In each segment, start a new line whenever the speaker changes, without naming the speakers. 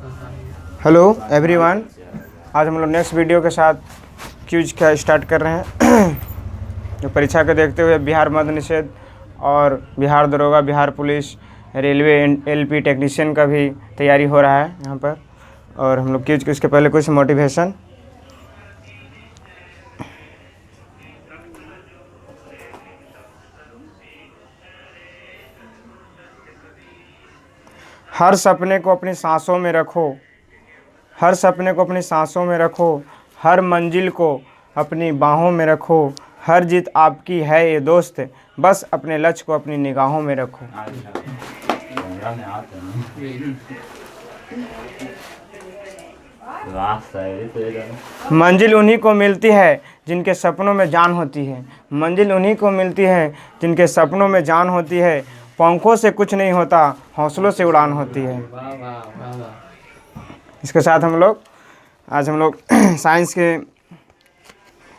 Hello everyone, आज हम लोग नेक्स्ट वीडियो के साथ क्यूज का स्टार्ट कर रहे हैं। जो परीक्षा को देखते हुए बिहार मद्य निषेध और बिहार दरोगा, Bihar police, railway LP technician का भी तैयारी हो रहा है यहाँ पर। और हम लोग क्यूज के उसके पहले कुछ मोटिवेशन। हर सपने को अपनी सांसों में रखो, हर सपने को अपनी सांसों में रखो, हर मंजिल को अपनी बाहों में रखो, हर जीत आपकी है ये दोस्त, बस अपने लक्ष्य को अपनी निगाहों में रखो। मंजिल उन्हीं को मिलती है जिनके सपनों में जान होती है, मंजिल उन्हीं को मिलती है जिनके सपनों में जान होती है। पंखों से कुछ नहीं होता, हौसलों से उड़ान होती है। इसके साथ आज हम लोग साइंस के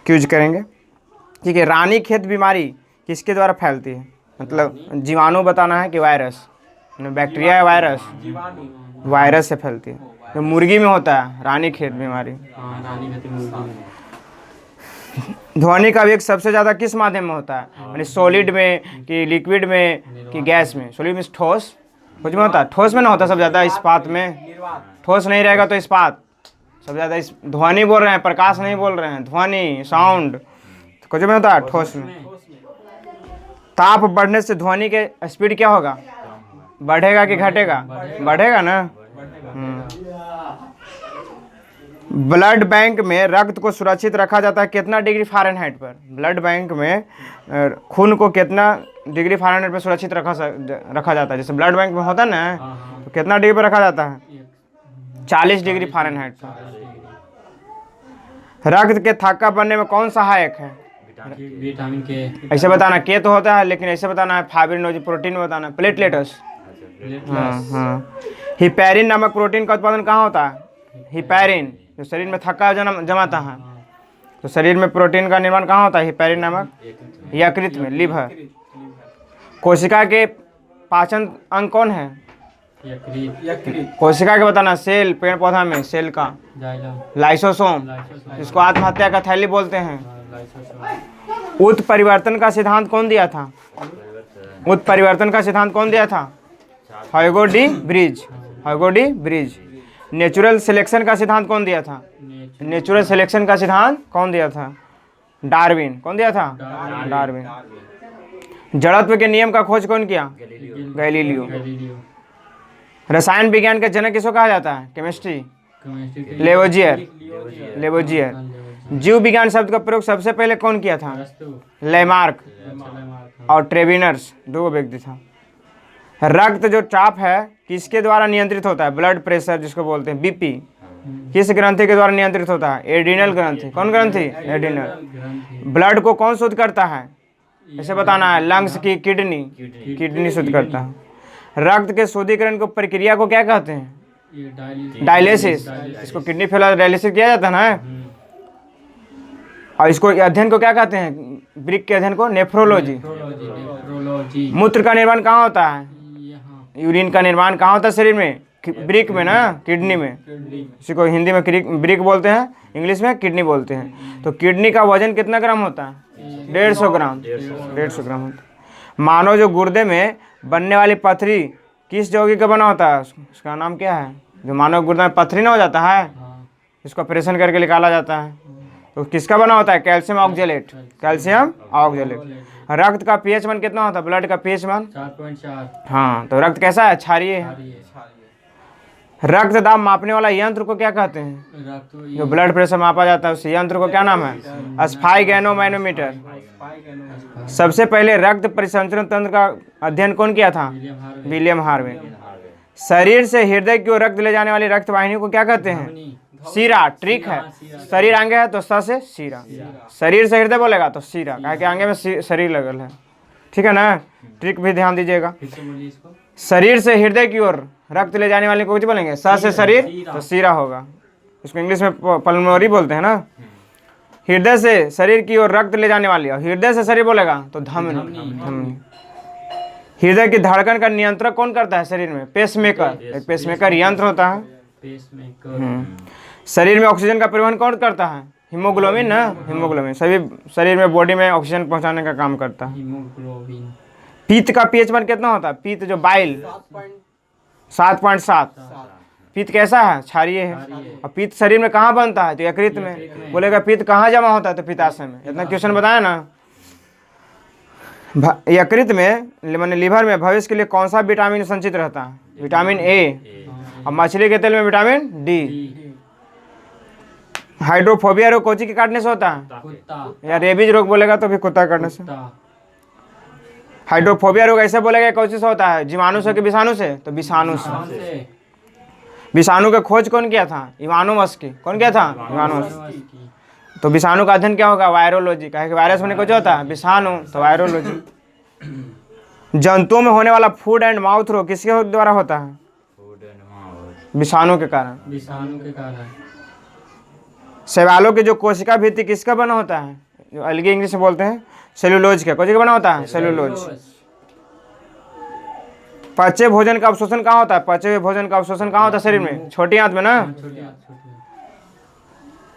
क्यूज करेंगे। ठीक है, रानीखेत बीमारी किसके द्वारा फैलती है? मतलब जीवाणु बताना है कि वायरस? बैक्टीरिया या वायरस? वायरस से फैलती है। तो मुर्गी में होता है रानीखेत बीमारी। ध्वनि का वेग सबसे ज़्यादा किस माध्यम में होता है? यानी सॉलिड में कि लिक्विड में कि गैस में? सॉलिड में ठोस, कुछ में होता है ठोस में ना होता सबसे ज़्यादा, इस्पात में। ठोस नहीं रहेगा तो इस्पात सबसे ज़्यादा। ध्वनि बोल रहे हैं, प्रकाश नहीं बोल रहे हैं, ध्वनि साउंड तो कुछ में होता है ठोस में। ताप बढ़ने से ध्वनि के स्पीड क्या होगा? बढ़ेगा कि घटेगा? बढ़ेगा ना। ब्लड बैंक में रक्त को सुरक्षित रखा जाता है कितना डिग्री फ़ारेनहाइट पर? ब्लड बैंक में खून को कितना डिग्री फ़ारेनहाइट पर सुरक्षित रखा जाता है? जैसे ब्लड बैंक में होता है ना, तो कितना डिग्री पर रखा जाता है? 40 डिग्री फ़ारेनहाइट पर। रक्त के थक्का बनने में कौन सहायक है?
विटामिन के।
ऐसे बताना, के तो होता है लेकिन ऐसे बताना है फाइब्रिनोजेन, प्रोटीन बताना है, प्लेटलेट्स। हाँ। हिपैरिन नामक प्रोटीन का उत्पादन कहाँ होता है? हिपैरिन जो शरीर में थक्का जमाता है, तो शरीर में प्रोटीन का निर्माण कहाँ होता है? हिपैरिन नामक यकृत में, लिवर। कोशिका के पाचन अंग कौन है? कोशिका के बताना, सेल, पेड़ पौधा में सेल का लाइसोसोम, जिसको आत्महत्या का थैली बोलते हैं। उत्परिवर्तन का सिद्धांत कौन दिया था? उत्परिवर्तन का सिद्धांत कौन दिया था? Hugo de bridge, Hugo de bridge. Natural selection का सिद्धांत कौन दिया था? नेचुरल सिलेक्शन का सिद्धांत कौन दिया था? डार्विन। कौन दिया था? डार्विन। जड़त्व के नियम का खोज कौन किया? गैलीलियो। रसायन विज्ञान का जनक किसको कहा जाता है? Chemistry, Lavoisier, Lavoisier. जीव विज्ञान शब्द का प्रयोग सबसे पहले कौन किया था? लेमार्क और ट्रेविनर्स, दो व्यक्ति था। रक्त जो चाप है किसके द्वारा नियंत्रित होता है? ब्लड प्रेशर जिसको बोलते हैं बीपी, किस ग्रंथि के द्वारा नियंत्रित होता है? एड्रिनल ग्रंथि। कौन ग्रंथि? एड्रिनल। ब्लड को कौन शुद्ध करता है? ऐसे बताना है, लंग्स की किडनी, किडनी शुद्ध करता है। रक्त के शुद्धिकरण को प्रक्रिया को क्या कहते हैं? डायलिसिस। इसको किडनी फेल डायलिसिस किया जाता है ना। और इसको अध्ययन को क्या कहते हैं? ब्रिक के अध्ययन को नेफ्रोलॉजी। मूत्र का निर्माण कहाँ होता है? यूरिन का निर्माण कहाँ होता है शरीर में? ब्रिक में ना, किडनी में। इसी को हिंदी में ब्रिक बोलते हैं, इंग्लिश में किडनी बोलते हैं। तो किडनी का वजन कितना ग्राम होता है? 150 ग्राम, 150 ग्राम होता है। मानव जो गुर्दे में बनने वाली पथरी किस यौगिक का बना होता है? उसका नाम क्या है? जो मानव गुर्दे में पथरी ना हो जाता है, इसको ऑपरेशन करके निकाला जाता है, तो किसका बना होता है? Calcium oxalate, calcium oxalate. रक्त का पीएच मान कितना होता है? ब्लड का पीएच मान
4.4।
हाँ, तो रक्त कैसा है? क्षारीय है। रक्त दाब मापने वाला यंत्र को क्या कहते हैं? जो ब्लड प्रेशर मापा जाता है उस यंत्र को क्या नाम है? स्फाइगैनोमैनोमीटर। सबसे पहले रक्त परिसंचरण तंत्र का अध्ययन कौन किया था? William Harvey. शरीर से हृदय की ओर रक्त ले जाने वाली रक्त वाहिनी को क्या कहते हैं? सीरा। ट्रिक है, शरीर आगे है तो स से सीरा, शरीर से हृदय बोलेगा तो सीरा, कहा कि आगे में शरीर लगल है। ठीक है ना, ट्रिक भी ध्यान दीजिएगा। शरीर से हृदय की ओर रक्त ले जाने वाले को कुछ बोलेंगे? स से शरीर तो सीरा होगा, इसको इंग्लिश में पल्मोनरी बोलते हैं ना। हृदय से शरीर की ओर रक्त ले जाने वाली, और हृदय से शरीर बोलेगा तो धमनी। हृदय की धड़कन का नियंत्रण कौन करता है शरीर में? पेसमेकर। एक पेसमेकर यंत्र होता है
पेस मेकर,
शरीर में ऑक्सीजन का परिवहन कौन करता है? हीमोग्लोबिन ना, हीमोग्लोबिन सभी शरीर में बॉडी में ऑक्सीजन पहुंचाने का काम करता है।
हीमोग्लोबिन,
पित्त का पीएच मान कितना होता है? पित्त जो बाइल 7.7। पित्त कैसा है? क्षारीय है। और पित्त शरीर में कहाँ बनता है? तो यकृत में। बोलेगा पित्त कहाँ जमा होता है? तो पित्ताशय में। इतना क्वेश्चन बताया ना। यकृत में माने लीवर में भविष्य के लिए कौन सा विटामिन संचित रहता है? Vitamin A. और मछली के तेल में विटामिन डी। हाइड्रोफोबिया रोग कोची के काटने से होता है?
कुत्ता,
या रेबीज रोग बोलेगा तो भी कुत्ता के काटने से।
कुत्ता,
हाइड्रोफोबिया रोग ऐसे बोलेगा कौन से होता है? जीवाणु से कि विषाणु से? तो विषाणु से।
कौन से?
विषाणु का खोज कौन किया था? इवानोमस्की। कौन किया था? इवानोमस्की।
की,
तो विषाणु का अध्ययन क्या होगा? वायरोलॉजी। कहे कि वायरस होने को जो होता है विषाणु, तो वायरोलॉजी। जंतुओं में होने वाला फूड एंड माउथ रोग किसके द्वारा होता है? विषाणु के कारण।
विषाणु के कारण,
शैवालों की जो कोशिका भित्ति किसका बना होता है? जो अलगी इंग्लिश में बोलते हैं सेलुलोज का। कोशिका बना होता है सेलुलोज। पचे भोजन का अवशोषण कहाँ होता है? पचे हुए भोजन का अवशोषण कहाँ होता है शरीर में? छोटी आंत में ना।
छोटी,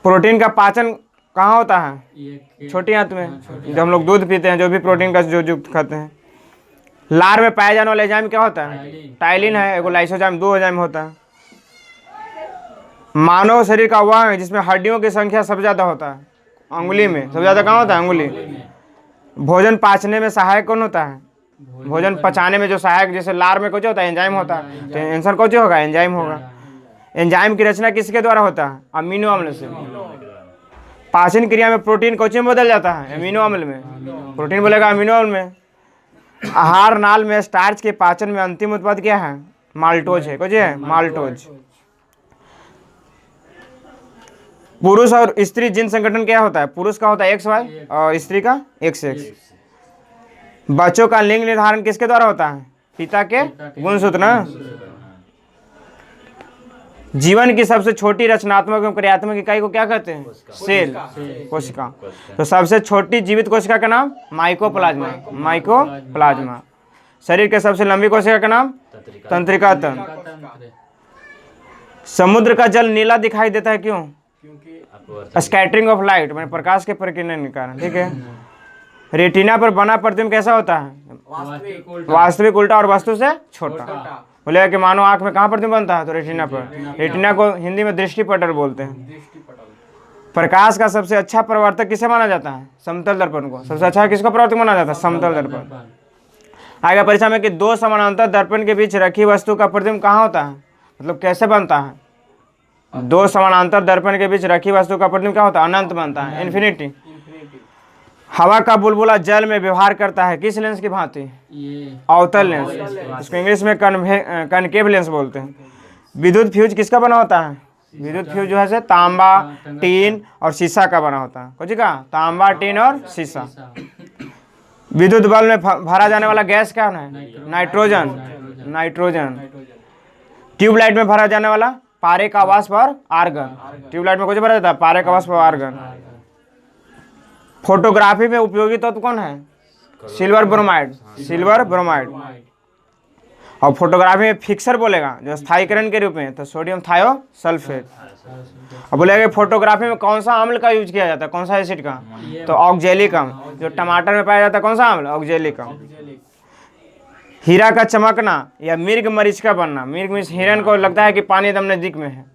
प्रोटीन का पाचन कहाँ होता है?
ये
छोटी आंत में। जब हम लोग दूध पीते हैं, जो भी प्रोटीन का जो युक्त खाते हैं। लार में पाया जाने वाला एंजाइम क्या होता है? टाइलिन है। एगो लाइसोजाइम, 2 एंजाइम होता है। मानव शरीर का वह है जिसमें हड्डियों की संख्या सबसे ज्यादा होता है। अंगुली में सबसे ज्यादा कहाँ होता है? अंगुली। भोजन पाचने में सहायक कौन होता है? भोजन पचाने में जो सहायक, जैसे लार में कुछ होता है एंजाइम होता है, तो आंसर कौन होगा? एंजाइम होगा। एंजाइम की रचना किसके द्वारा होता है? अमीनो अम्ल से। पाचन क्रिया में प्रोटीन कोची में बदल जाता है? अमीनो अम्ल में। प्रोटीन बोलेगा अमीनो अम्ल में। आहार नाल में स्टार्च के पाचन में अंतिम उत्पाद क्या है? माल्टोज है। कुछ है? माल्टोज। पुरुष और स्त्री जिन संगठन क्या होता है? पुरुष का होता है XY और स्त्री का XX। बच्चों का लिंग निर्धारण किसके द्वारा होता है? पिता के गुणसूत्र ना। जीवन की सबसे छोटी रचनात्मक एवं क्रियात्मक इकाई को क्या कहते हैं? सेल, कोशिका। तो सबसे छोटी जीवित कोशिका का नाम माइकोप्लाज्मा। माइकोप्लाज्मा। शरीर के सबसे लंबी कोशिका का नाम तंत्रिका तंत्र।
तंत्र,
समुद्र का जल नीला दिखाई देता है क्यों? स्कैटरिंग ऑफ लाइट, मैंने प्रकाश के प्रकीर्णन के कारण। ठीक है। रेटिना पर बना प्रतिबिंब कैसा होता है? वास्तविक उल्टा और वस्तु से छोटा। बोलेगा कि मानो आंख में कहाँ प्रतिबिंब बनता है? तो रेटिना पर। रेटिना को हिंदी में दृष्टिपटल बोलते हैं। प्रकाश का सबसे अच्छा प्रवर्तक किसे माना जाता है? समतल दर्पण को। सबसे अच्छा किसको प्रवर्तक माना जाता है? समतल दर्पण। आगे परीक्षा में कि 2 समानांतर दर्पण के बीच रखी वस्तु का प्रतिबिंब कहाँ होता है? मतलब कैसे बनता है? 2 समानांतर दर्पण के बीच रखी वस्तु का प्रतिबिंब क्या होता है? अनंत बनता है, इन्फिनिटी। हवा का बुलबुला जल में व्यवहार करता है किस लेंस की भांति?
ये
अवतल लेंस। इसको इंग्लिश में कनकेव लेंस बोलते हैं। विद्युत फ्यूज किसका बना होता है? विद्युत फ्यूज जो है से तांबा, टीन और शीशा का बना होता है। कुछ का? तांबा, टीन और शीशा। विद्युत बल्ब में भरा जाने वाला गैस क्या है? नाइट्रोजन। नाइट्रोजन। ट्यूबलाइट में भरा जाने वाला पारे का वाष्प और आर्गन। ट्यूबलाइट में कुछ भरा जाता है? पारे का वाष्प और आर्गन। फोटोग्राफी में उपयोगी तत्व कौन है? Silver bromide. Silver bromide. और फोटोग्राफी में फिक्सर बोलेगा जो स्थायीकरण के रूप में, तो सोडियम थायोसल्फेट। और बोलेगा फोटोग्राफी में कौन सा अम्ल का यूज किया जाता है? कौन सा एसिड का? तो ऑक्जेलिक अम्ल। जो टमाटर में पाया जाता है कौन सा अम्ल? ऑक्जेलिक अम्ल। हीरा का चमकना या मिर्ग मरीच का बनना। मिर्ग में हिरन को लगता है कि पानी एकदम नजदीक में है,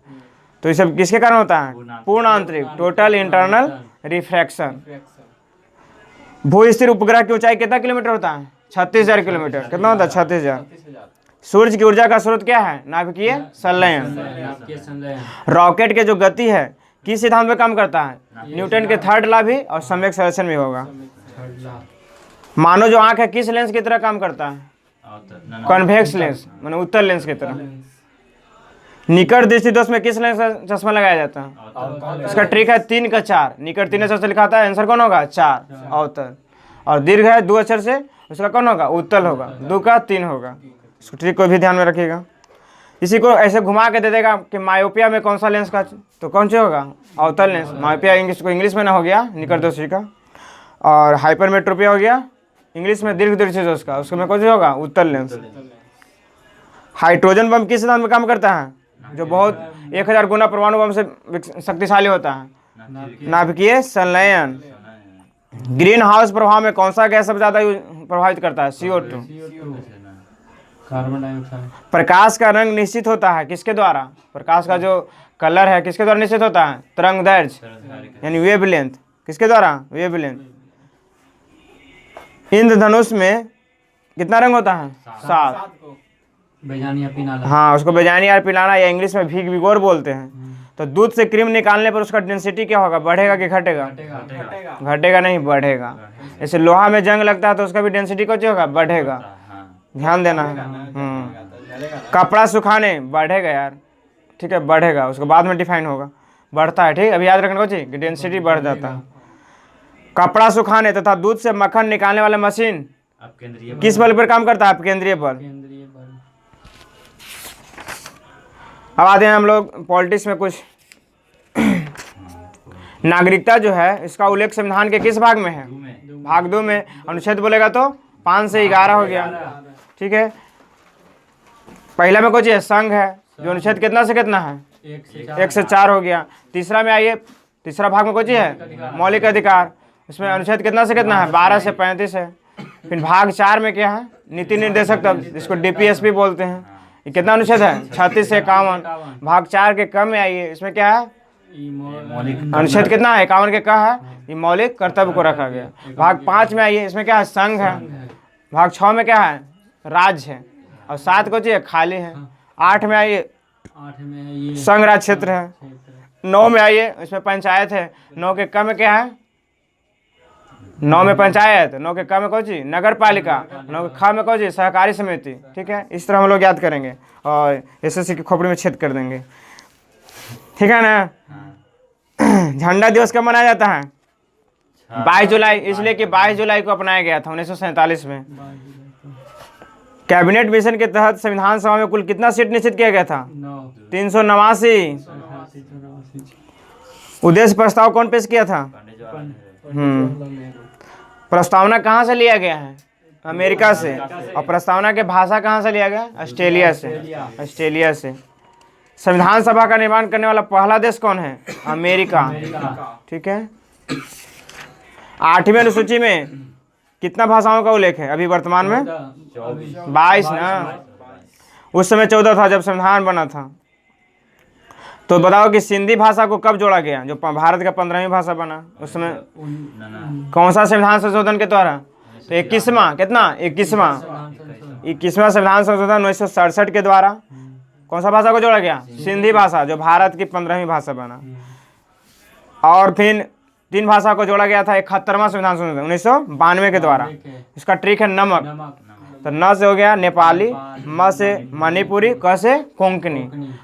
तो ये सब किसके कारण होता है? पूर्ण आंतरिक, टोटल इंटरनल रिफ्रैक्शन। भू स्थिर उपग्रह की ऊंचाई कितना किलोमीटर होता है? 36,000 किलोमीटर। कितना होता है? 36,000। सूर्य की ऊर्जा का स्रोत क्या है? नाभिकीय संलयन।
आपके संलयन,
रॉकेट के जो गति है किस सिद्धांत में काम करता है? न्यूटन के थर्ड लॉ भी और सम्यक संरक्षण भी होगा। मानो जो आंख है किस लेंस की तरह काम करता है? कॉन्वेक्स लेंस, माने उत्तल लेंस की तरह। निकट दृष्टि दोष में किस लेंस का चश्मा लगाया जाता है? इसका ट्रिक है 3 का 4। निकट 3 अक्षर से लिखा था, आंसर कौन होगा? 4 अवतल। और दीर्घ है 2 अक्षर से, उसका कौन होगा? उत्तल होगा। 2 का 3 होगा। इसको ट्रिक को भी ध्यान में रखिएगा। इसी को ऐसे घुमा के दे देगा कि मायोपिया में कौन सा लेंस का, तो कौन सा होगा? अवतल लेंस। मायोपिया इंग्लिश में ना हो गया निकट दोषी का, और हाइपरमेट्रोपिया हो गया इंग्लिश में दीर्घ दृष्टि दोष का, उसको में कौन सा होगा? उत्तल लेंस। हाइड्रोजन बम किस सिद्धांत में काम करता है? जो बहुत 1000 गुना परमाणु बम से शक्तिशाली होता है। नाभिकीय संलयन। ग्रीन हाउस प्रभाव में कौन सा गैस सबसे ज्यादा प्रभावित करता है? CO2।
Carbon dioxide.
प्रकाश का रंग निश्चित होता है किसके द्वारा? प्रकाश का जो कलर है किसके द्वारा निश्चित होता है? तरंगदैर्घ्य यानी वेवलेंथ। किसके द्वारा? वेवलेंथ। इंद्रधनुष में कितना रंग होता है? 7।
बेजानिया पिनाला।
हाँ, उसको बेजानी यार पिलाना या इंग्लिश में भीग विगोर बोलते हैं। तो दूध से क्रीम निकालने पर उसका डेंसिटी क्या होगा? बढ़ेगा कि घटेगा? घटेगा नहीं, बढ़ेगा। जैसे लोहा में जंग लगता है तो उसका भी डेंसिटी कुछ होगा? बढ़ेगा। ध्यान देना है। कपड़ा सुखाने बढ़ेगा यार, ठीक है, बढ़ेगा, उसको बाद में डिफाइन होगा, बढ़ता है, ठीक। अभी याद रखना चाहिए कि डेंसिटी बढ़ जाता है। कपड़ा सुखाने तथा दूध से मक्खन निकालने वाला मशीन किस बल पर काम करता है? अपकेंद्रीय बल।
केंद्रीय बल।
अब आते हैं हम लोग पॉलिटिक्स में कुछ। नागरिकता जो है इसका उल्लेख संविधान के किस भाग में है? भाग 2 में। अनुच्छेद बोलेगा तो 5 से 11 हो गया, ठीक है। पहला में कुछ है संघ है, जो अनुच्छेद कितना से कितना है? 1 से 4 हो गया। तीसरा में आइए, तीसरा भाग में कुछ है मौलिक अधिकार, इसमें अनुच्छेद कितना से कितना है? 12 से 35 है। फिर भाग 4 में क्या है? नीति निर्देशक तब, जिसको DPSP बोलते हैं, ये कितना अनुच्छेद है? 36 से 51। भाग 4 के क में आइए, इसमें क्या है? अनुच्छेद कितना है? 51 के क है, ये मौलिक कर्तव्य को रखा गया। भाग 5 में आइए, इसमें क्या है? संघ है। भाग 6 में क्या है? राज्य है। और 7 को चाहिए खाली है। 8 में आइए,
8 में ये
संघ राज्य क्षेत्र है। 9 में आइए, इसमें पंचायत है। 9 के क में क्या है? 9 में पंचायत, 9 के क में कौन सी? नगर पालिका, 9 के ख में कौन सी? सहकारी समिति, ठीक है। इस तरह हम लोग याद करेंगे और SSC की खोपड़ी में छेद कर देंगे, ठीक है ना। झंडा दिवस कब मनाया जाता है? 22 जुलाई, इसलिए कि 22 जुलाई को अपनाया गया था 1947 में। कैबिनेट मिशन के तहत संविधान सभा में कुल कितना सीट निश्चित किया गया था? 389। उद्देश्य प्रस्ताव कौन पेश किया था? प्रस्तावना कहाँ से लिया गया है? अमेरिका से। और प्रस्तावना के भाषा कहाँ से लिया गया? ऑस्ट्रेलिया से। ऑस्ट्रेलिया से। संविधान सभा का निर्माण करने वाला पहला देश कौन है? अमेरिका, ठीक है। 8वीं अनुसूची में कितना भाषाओं का उल्लेख है अभी वर्तमान में? 22 ना। उस समय 14 था जब संविधान बना था। तो बताओ कि सिंधी भाषा को कब जोड़ा गया, जो भारत का 15वीं भाषा बना? उस समय कौन सा संविधान संशोधन के द्वारा? तो 21वां, कितना? 21वां संविधान संशोधन 1967 के द्वारा कौन सा भाषा को जोड़ा गया? सिंधी भाषा, जो भारत की 15वीं भाषा बना। और फिर 3 भाषा को जोड़ा गया था 71वां संविधान संशोधन 1992 के द्वारा। इसका ट्रिक है नमक। तो न से हो गया नेपाली, म से मणिपुरी, क से कोंकणी।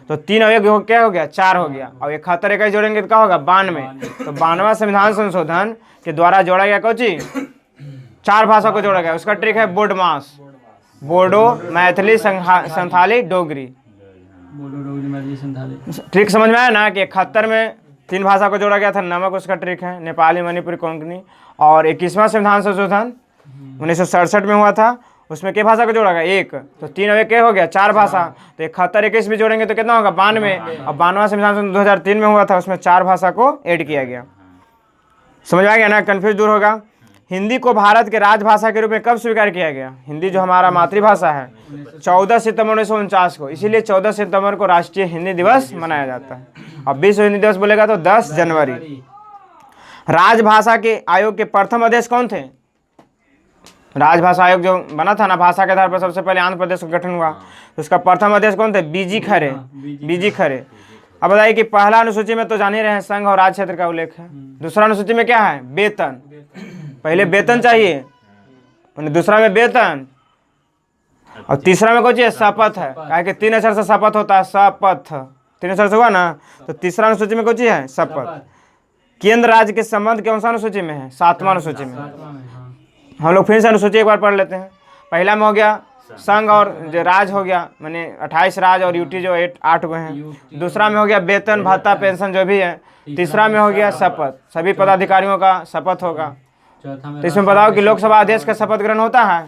तो 3 अवयव क्या हो गया? 4 हो गया। और 71 21 जोड़ेंगे तो क्या होगा? 92। तो 92वां संविधान संशोधन के द्वारा जोड़ा गया कौन सी? 4 भाषा को जोड़ा गया। उसका ट्रिक है बोडमास, बोडो, मैथिली, संथाली, डोगरी। ट्रिक समझ में आया ना कि 71 में 3 भाषा को जोड़ा गया था, नमक उसका ट्रिक है, नेपाली, मणिपुरी, कोंकणी। और 21वां संविधान संशोधन 1967 में हुआ था, उसमें क्या भाषा को जोड़ा गया? 1। तो 3 अवयव क्या हो गया? 4 भाषा। तो 71 21 भी जोड़ेंगे तो कितना होगा? 92। और 92वां संविधान संशोधन 2003 में हुआ था, उसमें 4 भाषा को ऐड किया गया। समझ आ गया ना? कंफ्यूज दूर होगा। हिंदी को भारत के राजभाषा के रूप में कब स्वीकार किया गया? हिंदी जो हमारा मातृभाषा है 14 सितंबर 1949 को। इसीलिए 14 सितंबर को राष्ट्रीय हिंदी दिवस मनाया जाता है। अब विश्व हिंदी दिवस बोलेगा तो 10 जनवरी। राजभाषा के आयोग के प्रथम अध्यक्ष कौन थे? राजभाषा आयोग जो बना था ना, भाषा के आधार पर सबसे पहले आंध्र प्रदेश का गठन हुआ, तो उसका प्रथम अध्यक्ष कौन थे? BG खरे। BG खरे। अब बताइए कि पहला अनुसूची में तो जान ही रहे हैं संघ और राज्य क्षेत्र का उल्लेख है। दूसरा अनुसूची में क्या है? वेतन। पहले वेतन चाहिए, दूसरा में वेतन, और तीसरा में कुछ है? शपथ है। कहा कि 3 अक्षर से शपथ होता है, शपथ 3 अक्षर से हुआ ना। तो तीसरा अनुसूची में कुछ है? शपथ। केंद्र राज्य के संबंध कौन सा अनुसूची में है? 7वां अनुसूची में। हम लोग फिर से अनुसूची एक बार पढ़ लेते हैं। पहला में हो गया संघ और जो राज हो गया, माने 28 राज और यूटी जो 8 गो हैं। दूसरा में हो गया वेतन, भत्ता, पेंशन जो भी है। तीसरा में हो गया शपथ, सभी पदाधिकारियों का शपथ होगा। तो इसमें बताओ कि लोकसभा अध्यक्ष का शपथ ग्रहण होता है?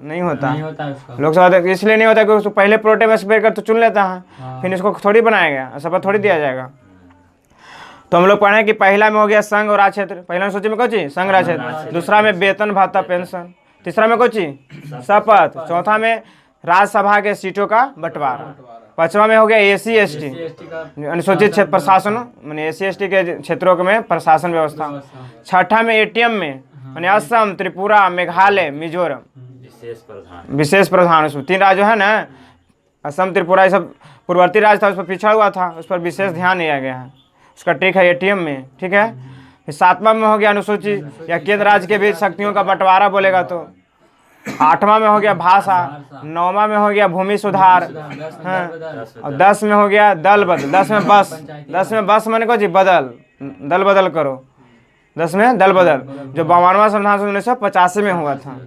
नहीं होता।
नहीं होता है उसका।
लोकसभा अध्यक्ष इसलिए नहीं होता क्योंकि उसको पहले प्रोटेम स्पीकर तो चुन लेता है,
हाँ।
फिर इसको थोड़ी बनाया गया, शपथ थोड़ी दिया जाएगा। तो हम लोग पढ़े कि पहला में हो गया संघ और राज क्षेत्र, पहला सूची में कौन चीज संघ राज क्षेत्र, दूसरा में वेतन भत्ता पेंशन, तीसरा में कौन चीज शपथ, चौथा में राज्यसभा के सीटों का बंटवारा, पांचवा में हो गया एसी एसटी
एसटी का
अनुसूचित क्षेत्र प्रशासन माने एसी एसटी के क्षेत्रों में प्रशासन व्यवस्था, छठा में एटीएम में माने असम त्रिपुरा मेघालय मिजोरम विशेष प्रधान, उसमें 3 राज्य है ना, असम त्रिपुरा ये सब पूर्ववर्ती राज्य था, उस पर पिछड़ा हुआ था, उस पर विशेष ध्यान दिया गया है, उसका ट्रिक है एटीएम में, ठीक है। फिर 7वां में हो गया अनुसूचित या केंद्र राज्य के बीच शक्तियों का बंटवारा बोलेगा तो, 8वां में हो गया भाषा, 9वां में हो गया भूमि सुधार, हाँ, और 10 में हो गया दल बदल, 10 में बस, 10 में बस मैंने को जी बदल, दल बदल करो, 10 में दल बदल, जो 52वां संविधान 1985 में हुआ था।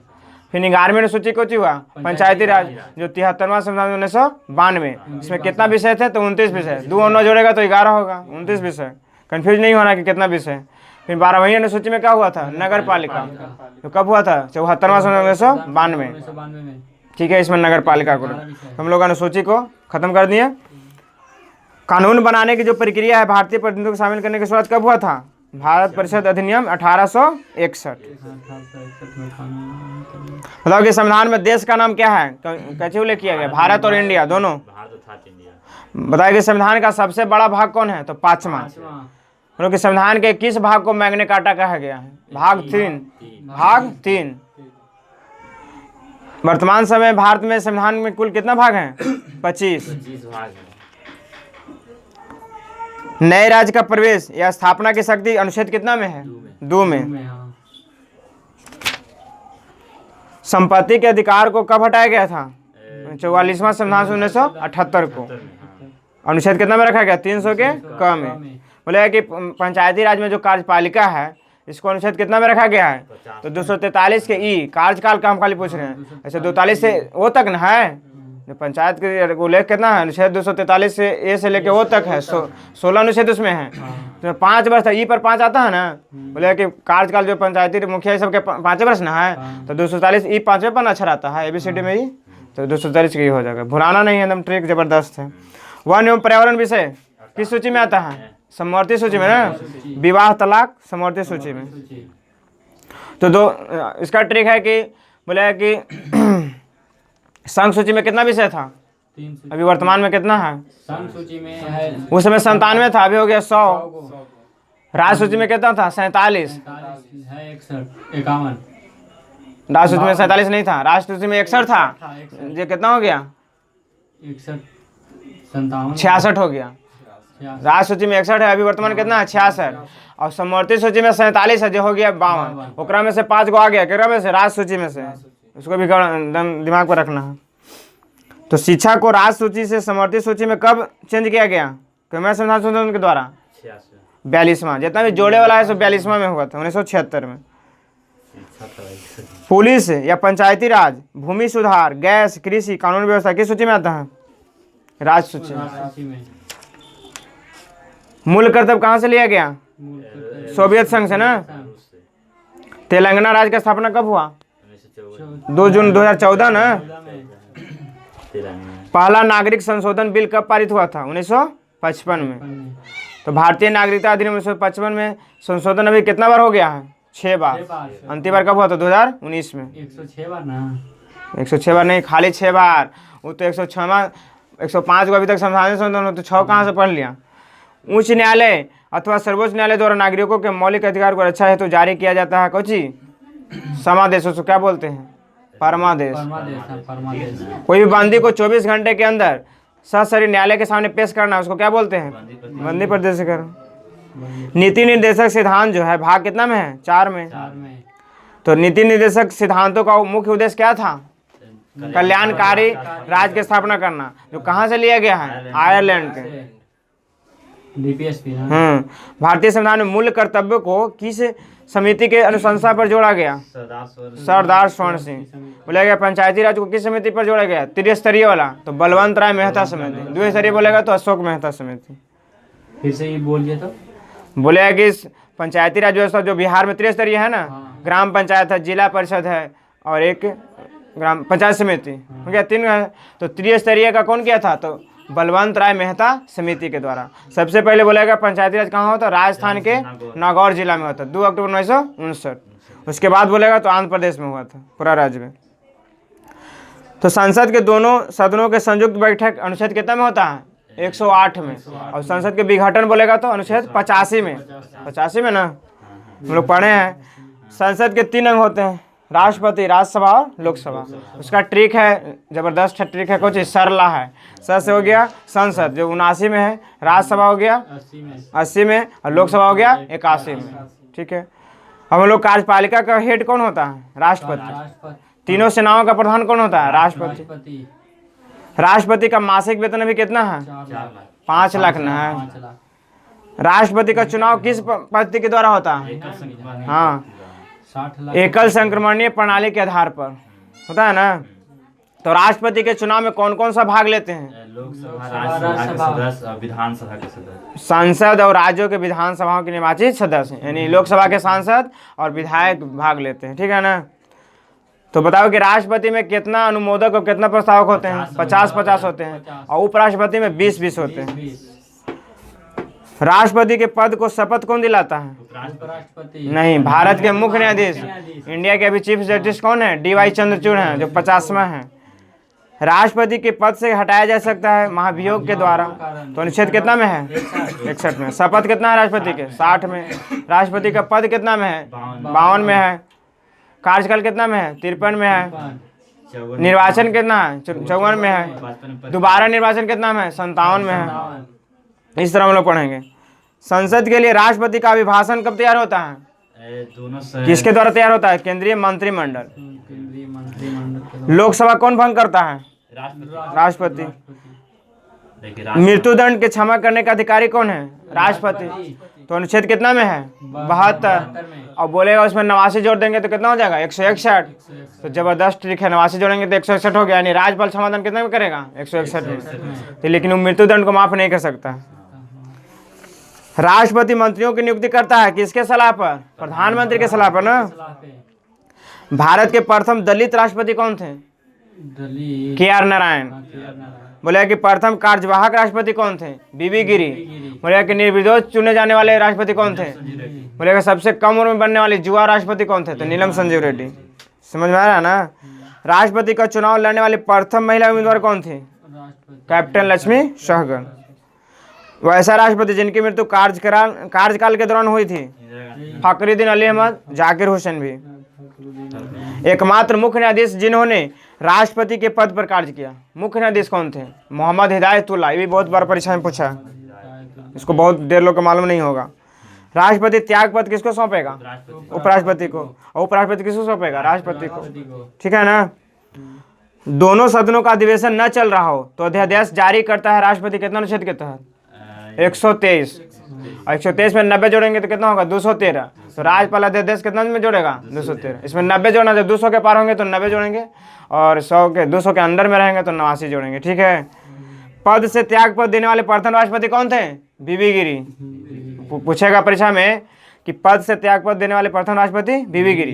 फिर 11वीं अनुसूची को हुआ पंचायती राज, जो 73वां संविधान 1992, इसमें कितना विषय थे तो 29 विषय, 2 और 9 जोड़ेगा तो 11 होगा, 29 विषय, कंफ्यूज नहीं होना कि कितना विषय। फिर 12वीं अनुसूची में क्या हुआ था नगर पालिका, तो कब हुआ था 74वां संविधान 1992,
1992 में।
ठीक है, इसमें नगर पालिका को हम लोग अनुसूची को खत्म कर दिए। कानून बनाने की जो प्रक्रिया है भारतीय प्रतिनिधियों को शामिल करने की शुरुआत कब हुआ था, भारत परिषद अधिनियम 1861। बताओ कि संविधान में देश का नाम क्या है, कैसे उल्लेख किया गया, भारत और इंडिया दोनों। बताइए कि संविधान का सबसे बड़ा भाग कौन है, तो 5वां। कि संविधान के किस भाग को मैग्ना कार्टा कहा गया है, भाग 3। वर्तमान समय भारत में संविधान में कुल कितना भाग हैं, 25
भाग है।
नए राज्य का प्रवेश या स्थापना की शक्ति अनुच्छेद कितना में है, 2 में।
हाँ।
संपत्ति के अधिकार को कब हटाया गया था, 44वां संविधान 1978 को, अनुच्छेद कितना में रखा गया, 300 के क में। बोले कि पंचायती राज में जो कार्यपालिका है इसको अनुच्छेद कितना में रखा गया है, तो 243 के ई, कार्यकाल का हम खाली पूछ रहे हैं, ऐसे 42 से ओ तक न है, जो पंचायत के उल्लेख कितना है, अनुच्छेद 243 से ए से लेके ओ तक है, 16 अनुच्छेद उसमें है, तो 5 वर्ष था, ई पर 5 आता है ना, बोले कि कार्यकाल जो पंचायती मुखिया सबके 5 वर्ष ना है, तो 243 ई 5वें पर अक्षर आता है एबीसीडी में ही, तो 243 की हो जाएगा, भुलाना नहीं है, एकदम ट्रिक जबरदस्त है। वन एवं पर्यावरण विषय किस सूची में आता है, समवर्ती सूची में ना, विवाह तलाक समवर्ती सूची में। तो इसका ट्रिक है कि बोले कि संघ सूची में कितना विषय था,
3 सूची।
अभी वर्तमान में कितना है,
संघ सूची में है
उस समय 97 था, अभी हो गया 100। राज्य सूची में कितना था, 47
है, 51।
राज्य सूची में 47 नहीं था, राष्ट्र सूची में 61 था, ये कितना हो गया,
61 57
66 हो गया। राज्य सूची में 61 है, अभी वर्तमान कितना है, 66, और समवर्ती सूची में 47 है, जो हो गया 52, ओकरा में से 5 गो आ गया, केकरा में से, राज्य सूची में से, उसको भी दिमाग पर रखना है। तो शिक्षा को राज्य सूची से समवर्ती सूची में कब चेंज किया गया, मैं संविधान संशोधन के द्वारा 42वां, जितना भी जोड़े वाला है सो 42वां में हुआ था 1976 में। पुलिस या पंचायती राज, भूमि सुधार, गैस, कृषि, कानून व्यवस्था किस सूची में आता है, राज्य सूची में।
सूची में।
मूल कर्तव्य कहाँ से लिया गया, सोवियत संघ से ना। तेलंगाना राज्य का स्थापना कब हुआ, 2 जून 2014 ना। पहला नागरिक संशोधन बिल कब पारित हुआ था, 1955 में। तो भारतीय नागरिकता अधिनियम 1955 में संशोधन अभी कितना बार हो गया है, 6 बार। अंतिम बार कब हुआ था, 2019 में।
106 बार ना,
106 बार नहीं, खाली 6 बार, वो तो 106वां 105 को अभी तक संशोधन, तो 6 कहाँ से पढ़ लिया। उच्च न्यायालय अथवा सर्वोच्च न्यायालय द्वारा नागरिकों के मौलिक अधिकार को रक्षा हेतु जारी किया जाता है कोची समादेश, उसको क्या बोलते हैं, परमादेश।
परमादेश।
कोई भी बंदी को 24 घंटे के अंदर सशरीर न्यायालय के सामने पेश करना है, उसको क्या बोलते हैं, बंदी प्रदर्शन। नीति निर्देशक सिद्धांत जो है भाग कितना में है, 4 में। तो नीति निर्देशक सिद्धांतों का मुख्य उद्देश्य क्या था, कल्याणकारी राज्य की स्थापना करना, जो कहाँ से लिया गया है, आयरलैंड के।
डीपीएसपी ना।
भारतीय संविधान में मूल कर्तव्यों को किस समिति के अनुशंसा पर जोड़ा गया, सरदार स्वर्ण सिंह। बोला गया पंचायती राज को किस समिति पर जोड़ा गया, त्रिस्तरीय वाला, तो बलवंत राय मेहता समिति। द्विस्तरीय बोलेगा तो अशोक मेहता समिति।
फिर से ये बोलिए तो,
बोले कि पंचायती राज व्यवस्था जो बिहार में त्रिस्तरीय है ना, ग्राम पंचायत है, जिला परिषद है और एक ग्राम पंचायत समिति हो गया, 3 है। तो त्रिस्तरीय का कौन किया था? तो बलवंत राय मेहता समिति के द्वारा। सबसे पहले बोलेगा पंचायती राज कहाँ होता? राजस्थान के नागौर जिला में होता, 2 अक्टूबर 1959। उसके बाद बोलेगा तो आंध्र प्रदेश में हुआ था, पूरा राज्य में। तो संसद के दोनों सदनों के संयुक्त बैठक अनुच्छेद कितना में होता है? 108 में। और संसद के विघटन बोलेगा तो अनुच्छेद 85 में। 85 में ना, हम लोग पढ़े हैं। संसद के 3 अंग होते हैं, राष्ट्रपति, राज्यसभा और लोकसभा। उसका ट्रिक है, जबरदस्त ट्रिक है, कुछ सरला है। सर से हो गया संसद जो 79 में है, राज्यसभा हो गया 80 में और लोकसभा हो गया 81 में। ठीक है। हम लोग कार्यपालिका का हेड कौन होता है? राष्ट्रपति। तीनों सेनाओं का प्रधान कौन होता है? राष्ट्रपति। राष्ट्रपति का मासिक वेतन अभी कितना है? 5 लाख ना है। राष्ट्रपति का चुनाव किस पद्धति के द्वारा होता है? हाँ, एकल संक्रमणीय प्रणाली के आधार पर होता है ना। तो राष्ट्रपति के चुनाव में कौन कौन सा भाग लेते हैं?
लोकसभा, राज्यसभा के सदस्य और विधानसभा के सदस्य।
सांसद और राज्यों के विधानसभाओं के निर्वाचित सदस्य, यानी लोकसभा के सांसद और विधायक भाग लेते हैं। ठीक है ना। तो बताओ कि राष्ट्रपति में कितना अनुमोदक और कितना प्रस्तावक होते हैं? 50-50 होते हैं। और उपराष्ट्रपति में 20-20 होते हैं। राष्ट्रपति के पद को शपथ कौन दिलाता है?
राष्ट्रपति
नहीं, भारत के मुख्य न्यायाधीश। इंडिया के अभी चीफ जस्टिस कौन है? DY चंद्रचूड़ हैं, जो 50वां है। राष्ट्रपति के पद से हटाया जा सकता है महाभियोग के द्वारा। तो अनुच्छेद कितना में है? 61 में। शपथ कितना है राष्ट्रपति के? 60 में। राष्ट्रपति का पद कितना में है? 52 में है। कार्यकाल कितना में है? 53 में है। निर्वाचन कितना है? 54 में है। दोबारा निर्वाचन कितना में है? 57 में है। इस तरह हम लोग पढ़ेंगे। संसद के लिए राष्ट्रपति का अभिभाषण कब तैयार होता है?
दोनों से
किसके द्वारा तैयार होता है? केंद्रीय मंत्रिमंडल।
केंद्रीय मंत्रिमंडल।
लोकसभा कौन भंग करता है? राष्ट्रपति। मृत्युदंड के क्षमा करने का अधिकारी कौन है? राष्ट्रपति। तो अनुच्छेद कितना में है? 72। और बोलेगा उसमें 89 जोड़ देंगे तो कितना हो जाएगा? 161। तो जबरदस्त ट्रिक है, 89 जोड़ेंगे तो 161 हो गया। यानी राज्यपाल क्षमादान कितना में करेगा? 161 में। तो लेकिन वो मृत्युदंड को माफ नहीं कर सकता। राष्ट्रपति मंत्रियों की नियुक्ति करता है किसके सलाह पर? प्रधानमंत्री के सलाह पर ना। भारत के प्रथम दलित राष्ट्रपति कौन थे? KR नारायण। बोले कि प्रथम कार्यवाहक राष्ट्रपति कौन थे? BB गिरी। बोले कि निर्विरोध चुने जाने वाले राष्ट्रपति कौन थे? बोले कि सबसे कम उम्र में बनने वाले युवा राष्ट्रपति कौन थे? तो नीलम संजीव रेड्डी। समझ में आ रहा है ना। राष्ट्रपति का चुनाव लड़ने वाली प्रथम महिला उम्मीदवार कौन थी? कैप्टन लक्ष्मी सहगल। वैसा राष्ट्रपति जिनकी मृत्यु कार्यकाल के दौरान हुई थी? फखरुद्दीन अली अहमद, जाकिर हुसैन भी। एकमात्र मुख्य न्यायाधीश जिन्होंने राष्ट्रपति के पद पर कार्य किया, मुख्य न्यायाधीश कौन थे? मोहम्मद हिदायतुल्लाह। ये भी बहुत बार परीक्षा में पूछा है, इसको बहुत देर लोग को मालूम नहीं होगा। राष्ट्रपति त्याग पद किसको सौंपेगा? उपराष्ट्रपति को। और उपराष्ट्रपति किसको सौंपेगा? राष्ट्रपति को। ठीक है ना। दोनों सदनों का अधिवेशन न चल रहा हो तो अध्यादेश जारी करता है राष्ट्रपति कितना अनुच्छेद के तहत? 123। और 123 में 90 जोड़ेंगे तो कितना होगा? 213। तो राज्यपाल अध्यादेश कितना में जोड़ेगा? 213। इसमें 90 जोड़ना, जब 200 के पार होंगे तो 90 जोड़ेंगे और 200 के अंदर में रहेंगे तो 89 जोड़ेंगे। ठीक है। पद से त्याग पद देने वाले प्रथम राष्ट्रपति कौन थे? BB गिरी। पूछेगा परीक्षा में कि पद से त्याग पद देने वाले प्रथम राष्ट्रपति BB गिरी।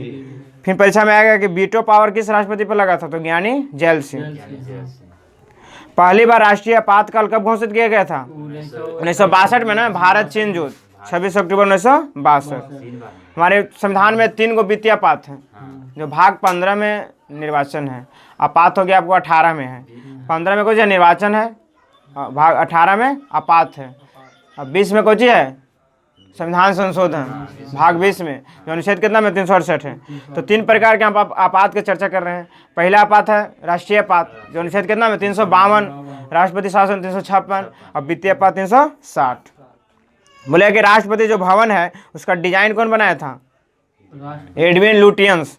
फिर परीक्षा में आएगा कि वीटो पावर किस राष्ट्रपति पर लगा था? तो ज्ञानी जैल सिंह। पहली बार राष्ट्रीय आपातकाल कब घोषित किया गया था? 1962 में ना, भारत चीन युद्ध, 26 अक्टूबर 1962। हमारे संविधान में 3 गो वित्तीय आपात हैं, जो भाग 15 में निर्वाचन है। आपात हो गया आपको 18 में है। 15 में कुछ है निर्वाचन है, भाग 18 में आपात है, अब 20 में कुछ है संविधान संशोधन, भाग 20 में जो अनुच्छेद कितना में 368 है। तो 3 प्रकार के हम आपात की चर्चा कर रहे हैं। पहला आपात है राष्ट्रीय आपात, जो अनुच्छेद कितना में 352, राष्ट्रपति शासन 356 और वित्तीय आपात 360। बोले कि राष्ट्रपति जो भवन है उसका डिजाइन कौन बनाया था? एडविन लुटियंस,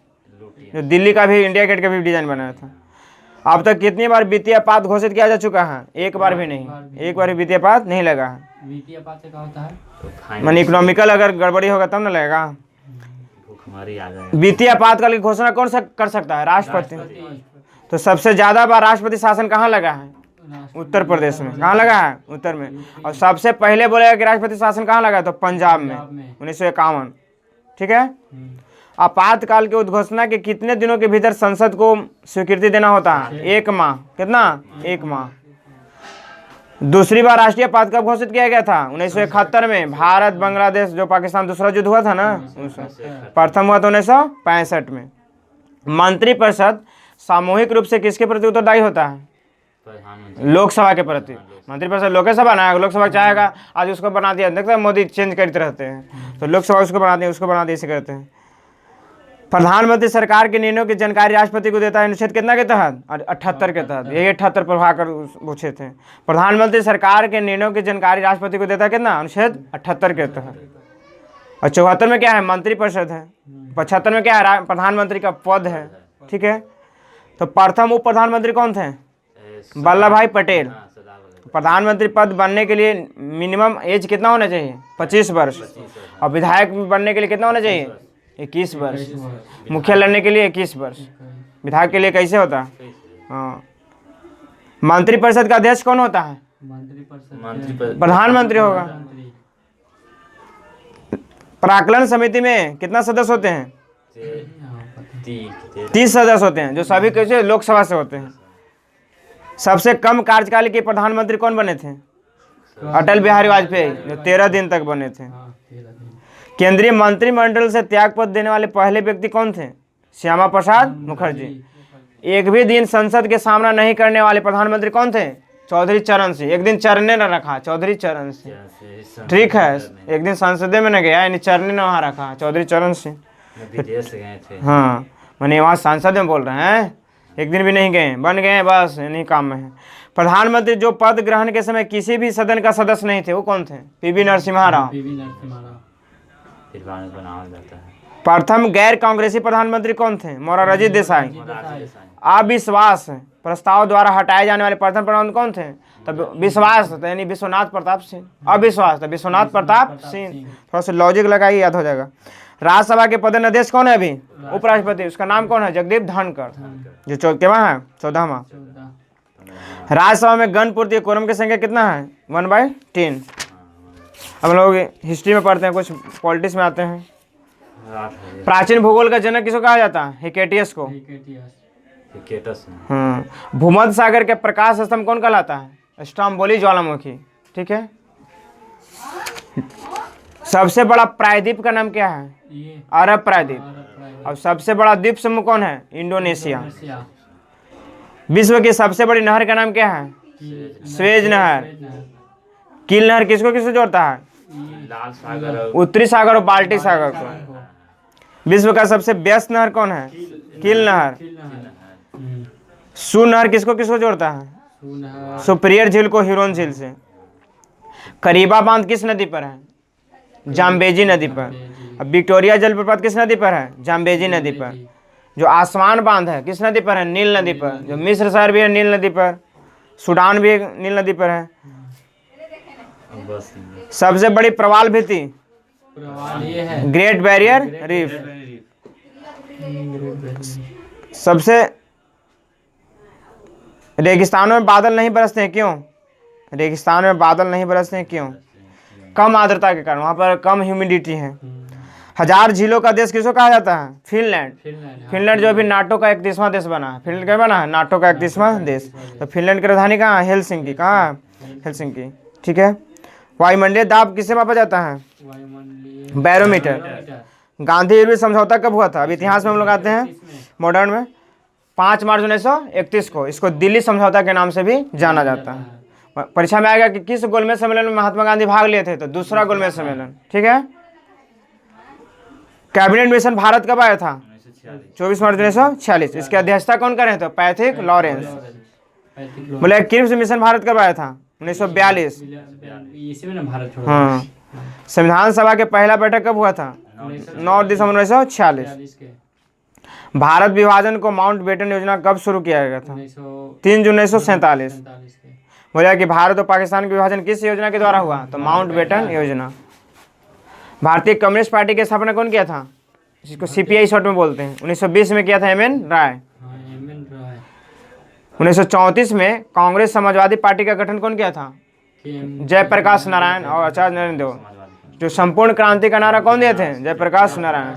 जो दिल्ली का भी, इंडिया गेट का भी डिजाइन बनाया था। अब तक कितनी बार वित्तीय आपात घोषित किया जा चुका है? एक बार भी नहीं, एक बार भी वित्तीय आपात नहीं लगा है।
वित्तीय आपात से क्या होता है?
मान इकोनॉमिकल अगर गड़बड़ी होगा तब ना लगेगा। वित्तीय आपातकाल की घोषणा कौन कर सकता है? राष्ट्रपति। तो सबसे ज्यादा बार राष्ट्रपति शासन कहाँ लगा है? उत्तर प्रदेश में। कहाँ लगा है? उत्तर में। और सबसे पहले बोलेगा कि राष्ट्रपति शासन कहाँ लगा? तो पंजाब में 1951। ठीक है। आपातकाल की उद्घोषणा के कितने दिनों के भीतर संसद को स्वीकृति देना होता है? 1 माह। कितना? 1 माह। दूसरी बार राष्ट्रीय आपात कब घोषित किया गया था? 1971 में। भारत बांग्लादेश जो पाकिस्तान दूसरा युद्ध हुआ था ना, प्रथम हुआ था 1965 में। मंत्रिपरिषद सामूहिक रूप से किसके प्रति उत्तरदायी होता है?
प्रधानमंत्री।
लोकसभा के प्रति। मंत्रिपरिषद लोकसभा ना, लोकसभा चाहेगा आज उसको बना दिया, देखते हैं मोदी चेंज करते रहते हैं, तो लोकसभा उसको बना दिया, उसको बना दिया, ऐसे करते हैं। प्रधानमंत्री सरकार के निर्णयों की जानकारी राष्ट्रपति को देता है अनुच्छेद कितना के तहत? 78 के तहत। यही 78 प्रभाकर पूछे थे। प्रधानमंत्री सरकार के निर्णयों की जानकारी राष्ट्रपति को देता है कितना? अनुच्छेद 78 के तहत। और 74 में क्या है? मंत्रिपरिषद है। 75 में क्या है? प्रधानमंत्री का पद है। ठीक है, तो प्रथम उप प्रधानमंत्री कौन थे? वल्लभ भाई पटेल। प्रधानमंत्री पद बनने के लिए मिनिमम एज कितना होना चाहिए? 25 वर्ष। और विधायक बनने के लिए कितना होना चाहिए? 21 वर्ष। मुखिया लड़ने के लिए 21 वर्ष। विधायक के लिए कैसे होता है? हाँ। मंत्रिपरिषद का अध्यक्ष कौन होता है?
मंत्रिपरिषद
प्रधानमंत्री होगा। प्राक्कलन समिति में कितना सदस्य होते हैं? 30 सदस्य होते हैं, जो सभी कैसे लोकसभा से होते हैं। सबसे कम कार्यकाल के प्रधानमंत्री कौन बने थे? अटल बिहारी वाजपेयी, जो 13 दिन तक बने थे। केंद्रीय मंत्रिमंडल से त्यागपत्र देने वाले पहले व्यक्ति कौन थे? श्यामा प्रसाद मुखर्जी। एक भी दिन संसद के सामना नहीं करने वाले प्रधानमंत्री कौन थे? चौधरी चरण सिंह। एक दिन चरने न रखा, चौधरी चरण सिंह। ठीक है, एक दिन संसद में न गया, यानी चरने न वहाँ रखा, चौधरी चरण सिंह।
विदेश गए थे।
हाँ, मैंने वहाँ सांसद में बोल रहे हैं, एक दिन भी नहीं गए, बन गए बस, इन्हीं काम में है। प्रधानमंत्री जो पद ग्रहण के समय किसी भी सदन का सदस्य नहीं थे, वो कौन थे? पीवी नरसिम्हा राव।
फिर बाद में बनाया जाता है।
प्रथम गैर कांग्रेसी प्रधानमंत्री कौन थे? मोरारजी देसाई। अविश्वास प्रस्ताव द्वारा हटाए जाने वाले प्रथम प्रधानमंत्री कौन थे? तो विश्वास यानी विश्वनाथ प्रताप सिंह। अविश्वास तो विश्वनाथ प्रताप सिंह। थोड़ा सा लॉजिक लगाइए, याद हो जाएगा। राज्यसभा के पदाध्यक्ष कौन है अभी? उपराष्ट्रपति। उसका नाम कौन है? जगदीप धनखड़, जो 14वां है, 14वां। राज्यसभा में गण पूर्ति कोरम की संख्या कितना है? 1/10। अब लोग हिस्ट्री में पढ़ते हैं, कुछ पॉलिटिक्स में आते हैं। प्राचीन भूगोल का जनक किसको कहा जाता है? हिकेटियस को। हाँ। भूमध्य सागर के प्रकाश स्तंभ कौन कहलाता है? स्ट्रोम्बोली ज्वालामुखी। ठीक है। सबसे बड़ा प्रायद्वीप का नाम क्या है? अरब प्रायद्वीप। और सबसे बड़ा द्वीप समूह कौन है? इंडोनेशिया। विश्व की सबसे बड़ी नहर का नाम क्या है? स्वेज नहर। कील नहर किसको किसको जोड़ता है?
लाल सागर,
उत्तरी सागर और बाल्टिक सागर को। विश्व का सबसे व्यस्त नहर कौन है? कील नहर। सू नहर किसको किसको जोड़ता है? सुपीरियर झील को हिरोन झील से। करीबा बांध किस नदी पर है? जाम्बेजी नदी पर। अब विक्टोरिया जलप्रपात किस नदी पर है? जाम्बेजी नदी पर। जो आसमान बांध है किस नदी पर है? नील नदी पर। जो मिस्र शहर भी है नील नदी पर। सूडान भी नील नदी पर है। सबसे बड़ी प्रवाल भित्ति? Great barrier reef. सबसे रेगिस्तानों में बादल नहीं बरसते हैं, क्यों? रेगिस्तान में बादल नहीं बरसते हैं, क्यों? कम आर्द्रता के कारण, वहाँ पर कम ह्यूमिडिटी है। 1000 झीलों का देश किसको कहा जाता है? फिनलैंड। फिनलैंड जो अभी नाटो का 31वां देश बना है। फिनलैंड क्या बना है? नाटो का 31वां देश। तो फिनलैंड की राजधानी कहाँ है? हेलसिंकी। कहाँ? हेलसिंकी। ठीक है। वायुमंडलीय दाब किससे मापा जाता है? बैरोमीटर। गांधी इरविन समझौता कब हुआ था? अब इतिहास में हम लोग आते हैं, मॉडर्न में। 5 मार्च 1931 को। इसको दिल्ली समझौता के नाम से भी जाना जाता है। परीक्षा में आएगा कि किस गोलमेज सम्मेलन में महात्मा गांधी भाग लिए थे? तो दूसरा गोलमेज सम्मेलन। ठीक है। कैबिनेट मिशन भारत कब आया था? 24 मार्च 1946। इसकी अध्यक्षता कौन करे थे? Pethick Lawrence. बोले क्रिप्स मिशन भारत कब आया था? 1942। हाँ। संविधान सभा के पहला बैठक कब हुआ था? 9 दिसंबर 1946। भारत विभाजन को माउंट बेटन योजना कब शुरू किया गया था? 3 जून 1947। बोला कि भारत और पाकिस्तान का विभाजन किस योजना के द्वारा हुआ? तो माउंट बेटन योजना। भारतीय कम्युनिस्ट पार्टी की स्थापना कौन किया था? जिसको सीपीआई शॉर्ट में बोलते हैं। 1920 में किया था एम.एन. राय। 1934 में कांग्रेस समाजवादी पार्टी का गठन कौन किया था? जयप्रकाश नारायण और आचार्य नरेंद्र देव। जो संपूर्ण क्रांति का नारा कौन दिए थे? जयप्रकाश नारायण।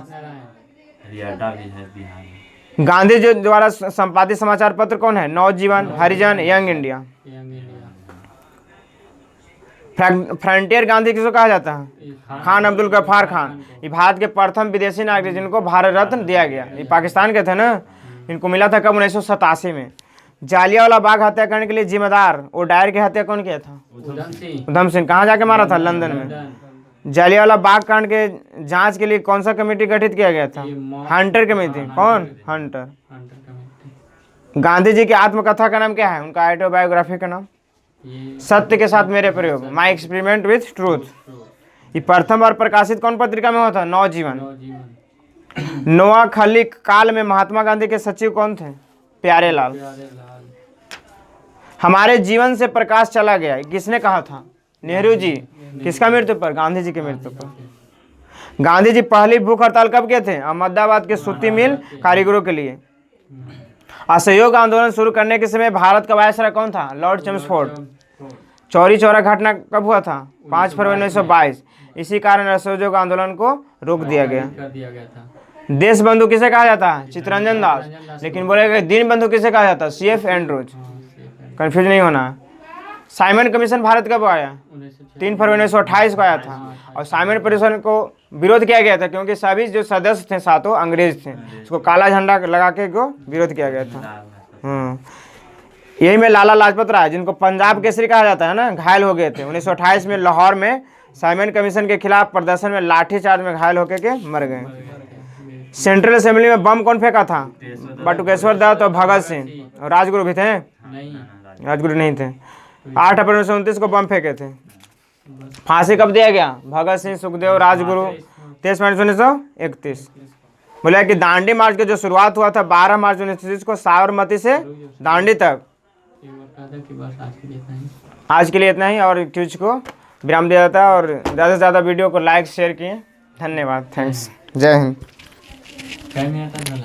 रियाडा भी है बिहार में।
गांधी जी द्वारा संपादित समाचार पत्र कौन है? Navjivan, Harijan, Young India.
Young India.
Frontier Gandhi किसको कहा जाता है?
ये
खान अब्दुल गफ्फार खान। ये भारत के प्रथम विदेशी नागरिक जिनको भारत रत्न दिया गया। ये पाकिस्तान के थे ना, इनको मिला था कब? 1987 में। जालियांवाला बाग हत्याकांड के लिए जिम्मेदार ओडायर की हत्या कौन किया था?
उधम सिंह।
उधम सिंह। कहाँ जाके मारा था? लंदन में।
लंदन।
जालियांवाला बाग कांड के जांच के लिए कौन सा कमेटी गठित किया गया था?
ये
हंटर कमेटी। कौन? Hunter.
Hunter committee.
Gandhi ji की आत्मकथा का नाम क्या है? उनका ऑटोबायोग्राफी का नाम?
ये
सत्य के साथ मेरे प्रयोग, माई एक्सपेरिमेंट विथ ट्रूथ। ये प्रथम बार प्रकाशित कौन पत्रिका में हुआ था? नवजीवन।
नवजीवन।
नोआखली काल में महात्मा गांधी के सचिव कौन थे? प्यारेलाल।
प्यारे लाल।
हमारे जीवन से प्रकाश चला गया, किसने कहा था? नेहरू जी। किसका मृत्यु पर? गांधी जी की मृत्यु पर। गांधी जी पहली भूख हड़ताल कब किए थे? अहमदाबाद के सूती मिल कारीगरों के लिए। असहयोग आंदोलन शुरू करने के समय भारत का वायसराय कौन था? Lord Chelmsford. चौरी चौरा घटना कब हुआ था? 5 फरवरी 1922। इसी कारण असहयोग आंदोलन को रोक दिया गया।
कर दिया गया था।
देश बंधु किसे कहा जाता है? चित्तरंजन दास। लेकिन बोलेगा दीन बंधु किसे कहा जाता है? CF Andrews. कंफ्यूज नहीं होना। साइमन कमीशन भारत कब आया? 3 फरवरी 1928 को आया था। और साइमन कमीशन को विरोध किया गया था क्योंकि सभी जो सदस्य थे सातों अंग्रेज थे। उसको काला झंडा लगा के को विरोध किया गया था। यही में लाला लाजपत राय, जिनको पंजाब केसरी कहा जाता है ना, घायल हो गए थे 1928 में लाहौर में साइमन कमीशन के खिलाफ प्रदर्शन में लाठीचार्ज में घायल होकर के मर गए। सेंट्रल असेंबली में बम कौन फेंका था? बटुकेश्वर दत्त और भगत सिंह। और राजगुरु भी थे?
नहीं।
राजगुरु नहीं थे। 8 अप्रैल 1929 को बम फेंके थे। फांसी कब दिया गया? भगत सिंह, सुखदेव, राजगुरु 23 मार्च 1931। बोला कि दांडी मार्च की जो शुरुआत हुआ था 12 मार्च 1930 को साबरमती से दांडी तक।
एक बार कहा था कि बस आज के लिए इतना ही।
आज के लिए इतना ही और ट्यूज को विराम दिया जाता है। और ज़्यादा से ज़्यादा वीडियो को लाइक शेयर किए। धन्यवाद। थैंक्स। जय हिंद।
टाइम आता है।